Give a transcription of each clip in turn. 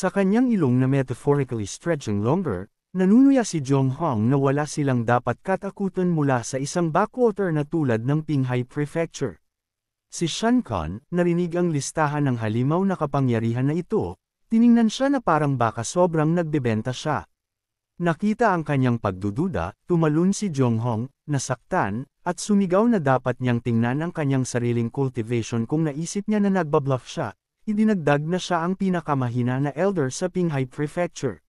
Sa kanyang ilong na metaphorically stretching longer, nanunuya si Jong-hong na wala silang dapat katakutan mula sa isang backwater na tulad ng Qinghai Prefecture. Si Shan Kan, narinig ang listahan ng halimaw na kapangyarihan na ito, tiningnan siya na parang baka sobrang nagbebenta siya. Nakita ang kanyang pagdududa, tumalon si Jong-hong, nasaktan, at sumigaw na dapat niyang tingnan ang kanyang sariling cultivation kung naisip niya na nagbabluff siya. Idinagdag na siya ang pinakamahina na elder sa Qinghai Prefecture.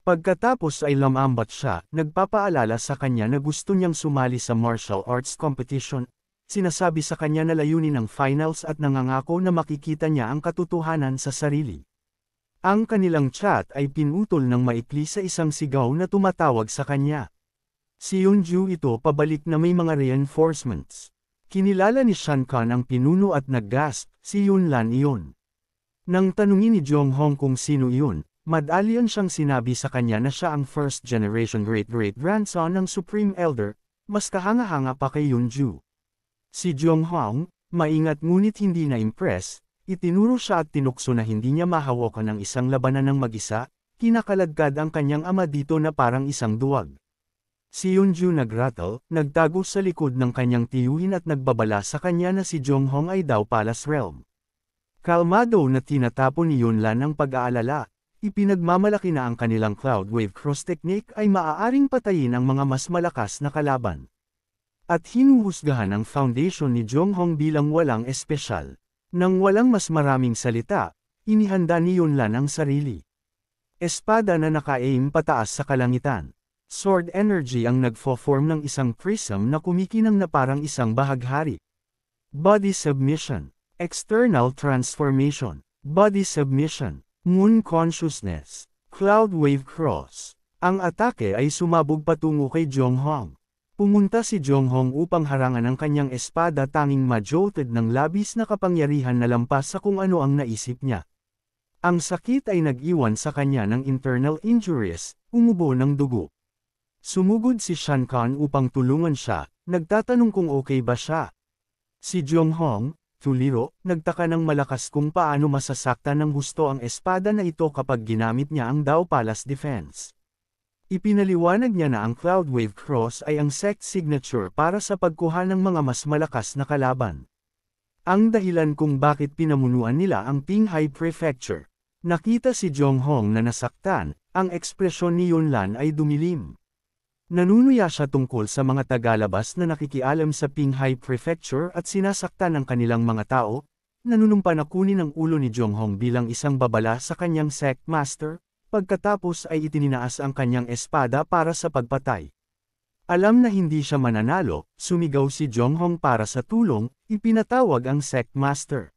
Pagkatapos ay lamambat siya, nagpapaalala sa kanya na gusto niyang sumali sa martial arts competition, sinasabi sa kanya na layunin ang finals at nangangako na makikita niya ang katotohanan sa sarili. Ang kanilang chat ay pinutol ng maikli sa isang sigaw na tumatawag sa kanya. Si Yeonju ito pabalik na may mga reinforcements. Kinilala ni Shan Kan ang pinuno at naggasp, si Yunlan iyon. Nang tanungin ni Jong-hong kung sino iyon, madalian siyang sinabi sa kanya na siya ang first-generation great-great-grandson ng Supreme Elder, mas kahanga-hanga pa kay Yeonju. Si Jong-hong, maingat ngunit hindi na-impress, itinuro siya at tinukso na hindi niya mahawakan ng isang labanan ng mag-isa, kinakaladkad ang kanyang ama dito na parang isang duwag. Si Yeonju nagrattle, nagtago sa likod ng kanyang tiyuhin at nagbabala sa kanya na si Jong-hong ay daw Palace Realm. Kalmado na tinatapon ni Yunlan ang pag-aalala, ipinagmamalaki na ang kanilang Cloud Wave Cross technique ay maaaring patayin ang mga mas malakas na kalaban. At hinuhusgahan ang foundation ni Jong-hong bilang walang espesyal. Nang walang mas maraming salita, inihanda ni Yunlan ang sarili. Espada na naka-aim pataas sa kalangitan. Sword energy ang nagfo-form ng isang prism na kumikinang na parang isang bahaghari. Body submission. External transformation, body submission, moon consciousness, cloud wave cross. Ang atake ay sumabog patungo kay Jong-hong. Pumunta si Jong-hong upang harangan ang kanyang espada tanging ma-jolted ng labis na kapangyarihan na lampas sa kung ano ang naisip niya. Ang sakit ay nag-iwan sa kanya ng internal injuries, umubo ng dugo. Sumugod si Shan Kan upang tulungan siya, nagtatanong kung okay ba siya. Si Jong-hong, tuliro, nagtaka ng malakas kung paano masasaktan ng husto ang espada na ito kapag ginamit niya ang Dao Palace Defense. Ipinaliwanag niya na ang Cloud Wave Cross ay ang sect signature para sa pagkuha ng mga mas malakas na kalaban. Ang dahilan kung bakit pinamunuan nila ang Qinghai Prefecture. Nakita si Jong-hong na nasaktan, ang ekspresyon ni Yunlan ay dumilim. Nanunuya siya tungkol sa mga tagalabas na nakikialam sa Qinghai Prefecture at sinasaktan ang kanilang mga tao, nanunumpa na kunin ang ulo ni Jong-hong bilang isang babala sa kanyang sect master, pagkatapos ay itininaas ang kanyang espada para sa pagpatay. Alam na hindi siya mananalo, sumigaw si Jong-hong para sa tulong, ipinatawag ang sect master.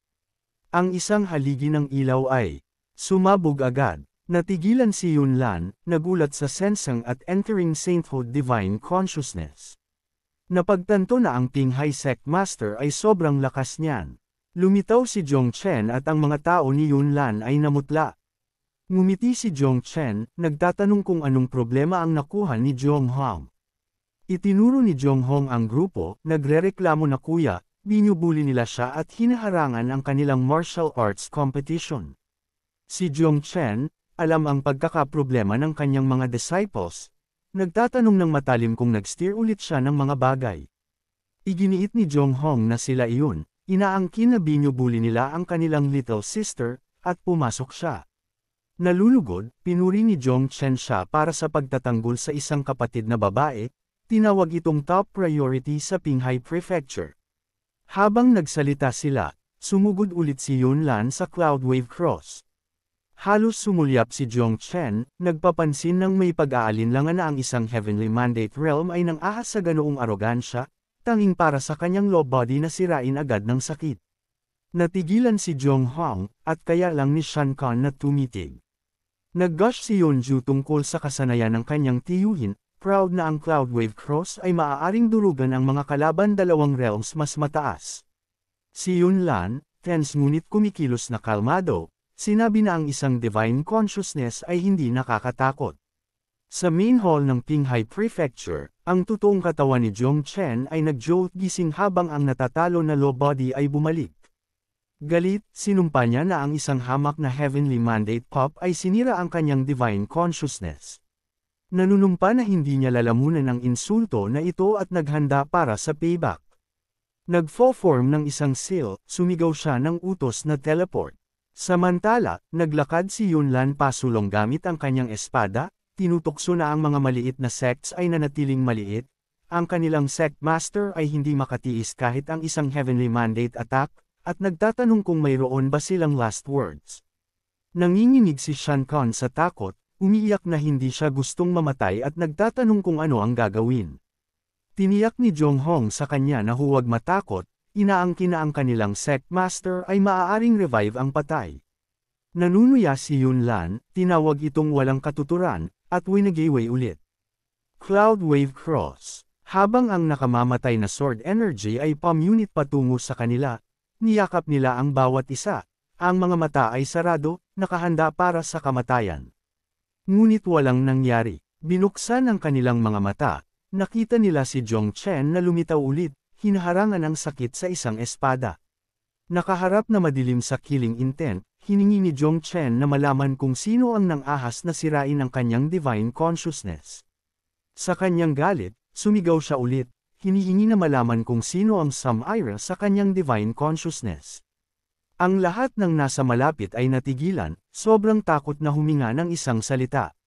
Ang isang haligi ng ilaw ay sumabog agad. Natigilan si Yunlan, nagulat sa sensang at entering sainthood divine consciousness. Napagtanto na ang Qinghai sect master ay sobrang lakas niyan. Lumitaw si Zhong Chen at ang mga tao ni Yunlan ay namutla. Ngumiti si Zhong Chen, nagtatanong kung anong problema ang nakuha ni Jong-hong. Itinuro ni Jong-hong ang grupo, nagrereklamo na kuya, binubuli nila siya at hinaharangan ang kanilang martial arts competition. Si Zhong Chen, alam ang pagkakaproblema ng kanyang mga disciples, nagtatanong ng matalim kung nag-steer ulit siya ng mga bagay. Iginiit ni Jong-hong na sila iyon, inaangkin na binubuli nila ang kanilang little sister, at pumasok siya. Nalulugod, pinuri ni Zhong Chen siya para sa pagtatanggol sa isang kapatid na babae, tinawag itong top priority sa Qinghai Prefecture. Habang nagsalita sila, sumugod ulit si Yunlan sa Cloud Wave Cross. Halos sumulyap si Zhong Chen, nagpapansin ng may pag-aalinlangan na ang isang heavenly mandate realm ay nang ahas sa ganoong arogansya, tanging para sa kanyang low body na sirain agad ng sakit. Natigilan si Jong-hong, at kaya lang ni Shan Kan na tumitig. Nag-gush si Yeonju tungkol sa kasanayan ng kanyang tiyuhin, proud na ang Cloud Wave Cross ay maaaring durugan ang mga kalaban dalawang realms mas mataas. Si Yunlan, tense ngunit kumikilos na kalmado, sinabi na ang isang divine consciousness ay hindi nakakatakot. Sa main hall ng Qinghai Prefecture, ang totoong katawan ni Zhong Chen ay nag-jolt gising habang ang natatalo na low body ay bumalik. Galit, sinumpa niya na ang isang hamak na Heavenly Mandate Pop ay sinira ang kanyang Divine Consciousness. Nanunumpa na hindi niya lalamunan ang insulto na ito at naghanda para sa payback. Nag-form ng isang seal, sumigaw siya ng utos na teleport. Samantala, naglakad si Yunlan pasulong gamit ang kanyang espada, tinutokso na ang mga maliit na sects ay nanatiling maliit, ang kanilang sect master ay hindi makatiis kahit ang isang Heavenly Mandate attack, at nagtatanong kung mayroon ba silang last words. Nanginginig si Shan Khan sa takot, umiiyak na hindi siya gustong mamatay at nagtatanong kung ano ang gagawin. Tiniyak ni Jong Hong sa kanya na huwag matakot, inaangkin na ang kanilang sect master ay maaaring revive ang patay. Nanunuya si Yunlan, tinawag itong walang katuturan, at winagiway ulit. Cloud Wave Cross. Habang ang nakamamatay na sword energy ay pamunit patungo sa kanila, niyakap nila ang bawat isa, ang mga mata ay sarado, nakahanda para sa kamatayan. Ngunit walang nangyari, binuksan ang kanilang mga mata, nakita nila si Zhong Chen na lumitaw ulit, hinaharangan ng sakit sa isang espada. Nakaharap na madilim sa killing intent, hiningi ni Zhong Chen na malaman kung sino ang nang-ahas na sirain ang kanyang divine consciousness. Sa kanyang galit, sumigaw siya ulit, hinihingi na malaman kung sino ang Samaira sa kanyang divine consciousness. Ang lahat ng nasa malapit ay natigilan, sobrang takot na huminga ng isang salita.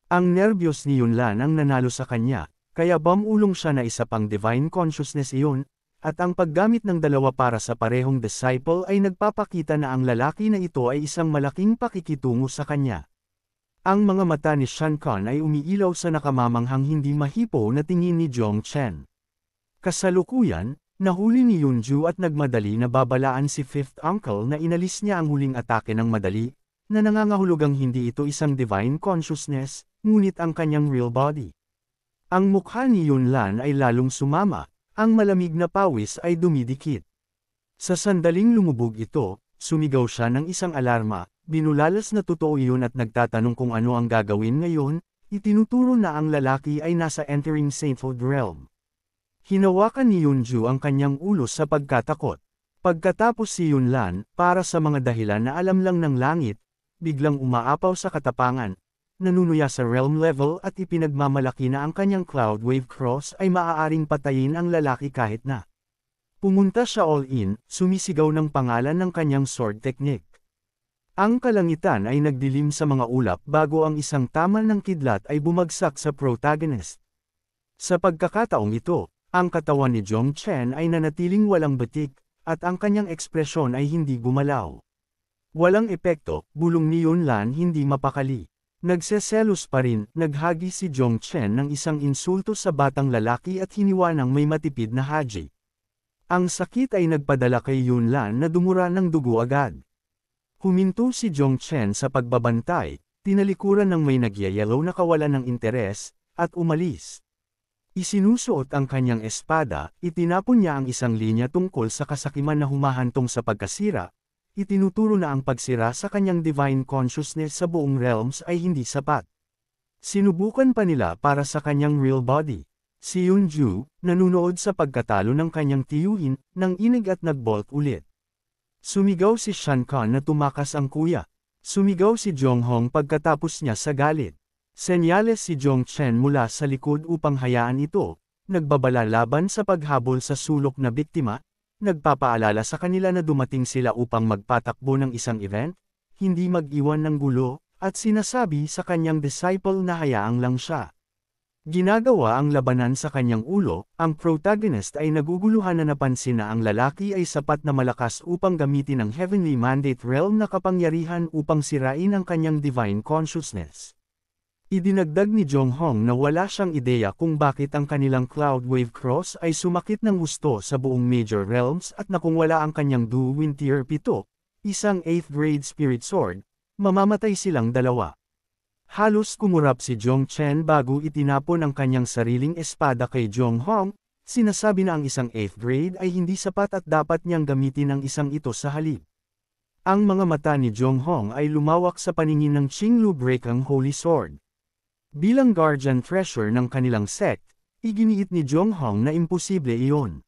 Ang nerbiyos ni Yunlan ang nanalo sa kanya, kaya bumulong siya na isa pang divine consciousness iyon, at ang paggamit ng dalawa para sa parehong disciple ay nagpapakita na ang lalaki na ito ay isang malaking pakikitungo sa kanya. Ang mga mata ni Shan Khan ay umiilaw sa nakamamanghang hindi mahipo na tingin ni Zhong Chen. Kasalukuyan, nahuli ni Yunju at nagmadali na babalaan si Fifth Uncle na inalis niya ang huling atake ng madali, na nangangahulugang hindi ito isang divine consciousness, ngunit ang kanyang real body. Ang mukha ni Yunlan ay lalong sumama, ang malamig na pawis ay dumidikit. Sa sandaling lumubog ito, sumigaw siya ng isang alarma, binulalas na totoo iyon at nagtatanong kung ano ang gagawin ngayon, itinuturo na ang lalaki ay nasa entering sainthood realm. Hinawakan ni Yunju ang kanyang ulo sa pagkatakot. Pagkatapos si Yunlan, para sa mga dahilan na alam lang ng langit, biglang umaapaw sa katapangan, nanunuya sa realm level at ipinagmamalaki na ang kanyang Cloud Wave Cross ay maaaring patayin ang lalaki kahit na. Pumunta siya all-in, sumisigaw ng pangalan ng kanyang sword technique. Ang kalangitan ay nagdilim sa mga ulap bago ang isang tamal ng kidlat ay bumagsak sa protagonist. Sa pagkakataong ito, ang katawan ni Zhong Chen ay nanatiling walang batik, at ang kanyang ekspresyon ay hindi gumalaw. Walang epekto, bulong ni Yunlan hindi mapakali. Nagseselos pa rin, naghagi si Zhong Chen ng isang insulto sa batang lalaki at hiniwa ng may matipid na haji. Ang sakit ay nagpadala kay Yunlan na dumura ng dugo agad. Huminto si Zhong Chen sa pagbabantay, tinalikuran ng may nagyayelo na kawalan ng interes, at umalis. Isinusuot ang kanyang espada, itinapon niya ang isang linya tungkol sa kasakiman na humahantong sa pagkasira, itinuturo na ang pagsira sa kanyang divine consciousness sa buong realms ay hindi sapat. Sinubukan pa nila para sa kanyang real body. Si Yunju, nanunood sa pagkatalo ng kanyang tiyuhin, nang inig at nagbolt ulit. Sumigaw si Shan Khan na tumakas ang kuya. Sumigaw si Jong Hong pagkatapos niya sa galit. Senyales si Zhong Chen mula sa likod upang hayaan ito, nagbabala laban sa paghabol sa sulok na biktima, nagpapaalala sa kanila na dumating sila upang magpatakbo ng isang event, hindi mag-iwan ng gulo, at sinasabi sa kanyang disciple na hayaang lang siya. Ginagawa ang labanan sa kanyang ulo, ang protagonist ay naguguluhan na napansin na ang lalaki ay sapat na malakas upang gamitin ang Heavenly Mandate Realm na kapangyarihan upang sirain ang kanyang divine consciousness. Idinagdag ni Jong Hong na wala siyang ideya kung bakit ang kanilang Cloud Wave Cross ay sumakit ng gusto sa buong Major Realms at na kung wala ang kanyang Duwin Tier 7, isang 8th grade Spirit Sword, mamamatay silang dalawa. Halos kumurap si Zhong Chen bago itinapon ang kanyang sariling espada kay Jong Hong, sinasabi na ang isang 8th grade ay hindi sapat at dapat niyang gamitin ang isang ito sa halip. Ang mga mata ni Jong Hong ay lumawak sa paningin ng Qinglu Breakang Holy Sword. Bilang guardian treasure ng kanilang sect, iginiit ni Jong Hong na imposible iyon.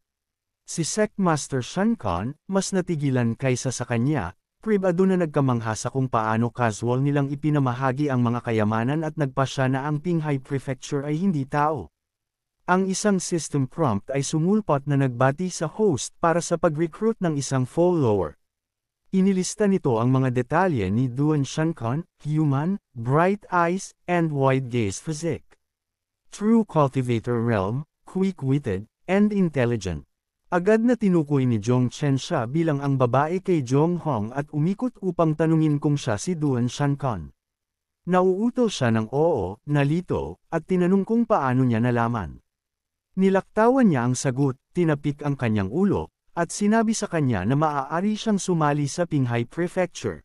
Si Sectmaster Shankan, mas natigilan kaysa sa kanya, pribado na nagkamangha sa kung paano casual nilang ipinamahagi ang mga kayamanan at nagpasya na ang Qinghai Prefecture ay hindi tao. Ang isang system prompt ay sumulpot na nagbati sa host para sa pag-recruit ng isang follower. Inilista nito ang mga detalye ni Duan Shankan, human, bright eyes, and wide-gaze physique. True cultivator realm, quick-witted, and intelligent. Agad na tinukoy ni Zhong Chen siya bilang ang babae kay Zhong Hong at umikot upang tanungin kung siya si Duan Shankan. Nauutol siya ng oo, nalito, at tinanong kung paano niya nalaman. Nilaktawan niya ang sagot, tinapik ang kanyang ulo, at sinabi sa kanya na maaari siyang sumali sa Qinghai Prefecture.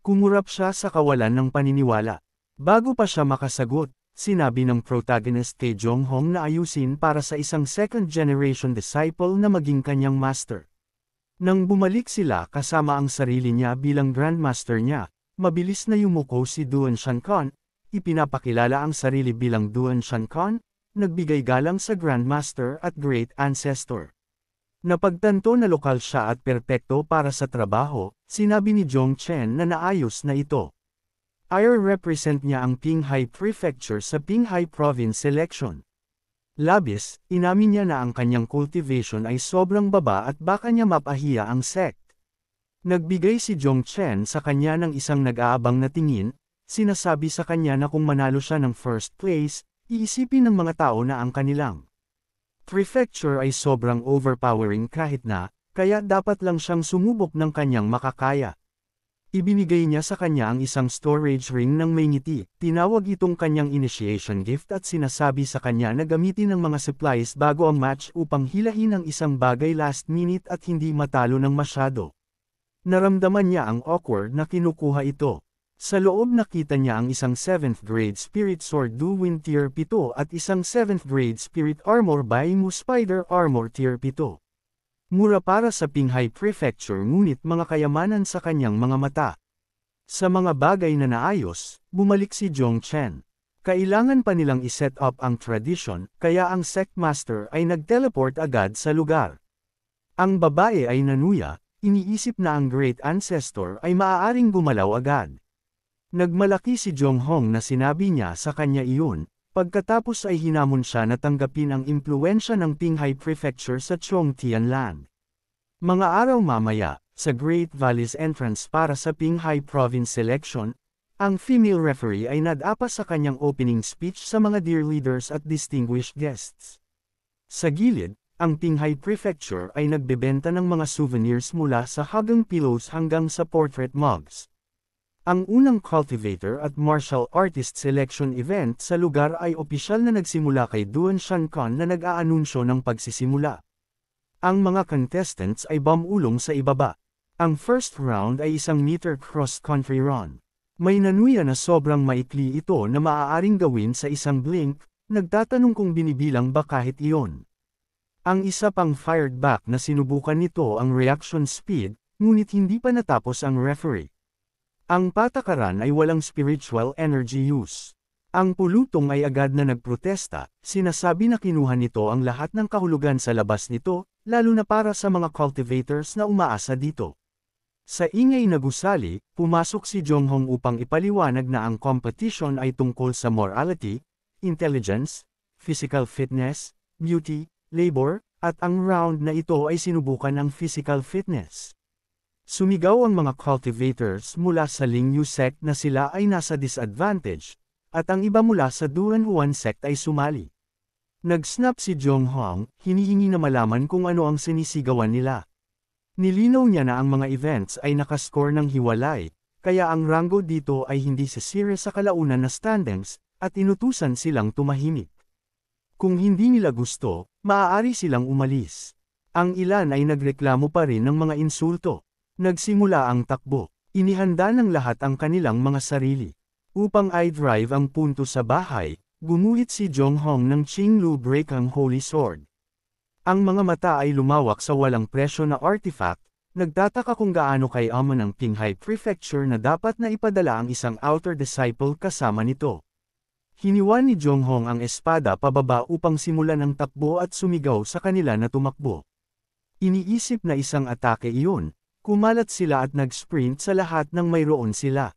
Kumurap siya sa kawalan ng paniniwala. Bago pa siya makasagot, sinabi ng protagonist kay Zhong Hong na ayusin para sa isang second-generation disciple na maging kanyang master. Nang bumalik sila kasama ang sarili niya bilang grandmaster niya, mabilis na yumuko si Duan Shankan, ipinapakilala ang sarili bilang Duan Shankan, nagbigay galang sa grandmaster at great ancestor. Napagtanto na lokal siya at perpekto para sa trabaho, sinabi ni Zhong Chen na naayos na ito. I-represent niya ang Qinghai Prefecture sa Qinghai Province election. Labis, inamin niya na ang kanyang cultivation ay sobrang baba at baka niya mapahiya ang sect. Nagbigay si Zhong Chen sa kanya ng isang nag-aabang na tingin, sinasabi sa kanya na kung manalo siya ng first place, iisipin ng mga tao na ang kanilang prefecture ay sobrang overpowering kahit na, kaya dapat lang siyang sumubok ng kanyang makakaya. Ibinigay niya sa kanya ang isang storage ring ng may ngiti, tinawag itong kanyang initiation gift at sinasabi sa kanya na gamitin ng mga supplies bago ang match upang hilahin ang isang bagay last minute at hindi matalo ng masyado. Naramdaman niya ang awkward na kinukuha ito. Sa loob nakita niya ang isang 7th grade Spirit Sword Duwin Tier 7 at isang 7th grade Spirit Armor by Mu Spider Armor Tier 7. Mura para sa Qinghai Prefecture ngunit mga kayamanan sa kanyang mga mata. Sa mga bagay na naayos, bumalik si Zhong Chen. Kailangan pa nilang iset up ang tradition, kaya ang Sectmaster ay nag-teleport agad sa lugar. Ang babae ay nanuya, iniisip na ang Great Ancestor ay maaaring gumalaw agad. Nagmalaki si Zhong Hong na sinabi niya sa kanya iyon, pagkatapos ay hinamon siya na tanggapin ang impluensya ng Qinghai Prefecture sa Chongtian Land. Mga araw mamaya, sa Great Valley's entrance para sa Qinghai Province election, ang female referee ay nadapa sa kanyang opening speech sa mga dear leaders at distinguished guests. Sa gilid, ang Qinghai Prefecture ay nagbebenta ng mga souvenirs mula sa hugang pillows hanggang sa portrait mugs. Ang unang cultivator at martial artist selection event sa lugar ay opisyal na nagsimula kay Duan Shankan na nag-aanunsyo ng pagsisimula. Ang mga contestants ay bumulong sa ibaba. Ang first round ay 1-meter cross-country run. May nanuya na sobrang maikli ito na maaaring gawin sa isang blink, nagtatanong kung binibilang ba kahit iyon. Ang isa pang fired back na sinubukan nito ang reaction speed, ngunit hindi pa natapos ang referee. Ang patakaran ay walang spiritual energy use. Ang pulutong ay agad na nagprotesta, sinasabi na kinuha nito ang lahat ng kahulugan sa labas nito, lalo na para sa mga cultivators na umaasa dito. Sa ingay na gusali, pumasok si Zhong Hong upang ipaliwanag na ang competition ay tungkol sa morality, intelligence, physical fitness, beauty, labor, at ang round na ito ay sinubukan ang physical fitness. Sumigaw ang mga cultivators mula sa Lingyu sect na sila ay nasa disadvantage, at ang iba mula sa Duan Huan sect ay sumali. Nag-snap si Zhong Hong, hinihingi na malaman kung ano ang sinisigawan nila. Nilinaw niya na ang mga events ay nakascore ng hiwalay, kaya ang ranggo dito ay hindi sa series sa kalaunan na standings, at inutusan silang tumahimik. Kung hindi nila gusto, maaari silang umalis. Ang ilan ay nagreklamo pa rin ng mga insulto. Nagsimula ang takbo. Inihanda ng lahat ang kanilang mga sarili. Upang i-drive ang punto sa bahay, gumuhit si Zhong Hong ng Qinglu Break ang Holy Sword. Ang mga mata ay lumawak sa walang presyo na artifact, nagtataka kung gaano kayaman ng Qinghai Prefecture na dapat na ipadala ang isang outer disciple kasama nito. Hiniwa ni Zhong Hong ang espada pababa upang simulan ang takbo at sumigaw sa kanila na tumakbo. Iniisip na isang atake iyon, kumalat sila at nag-sprint sa lahat ng mayroon sila.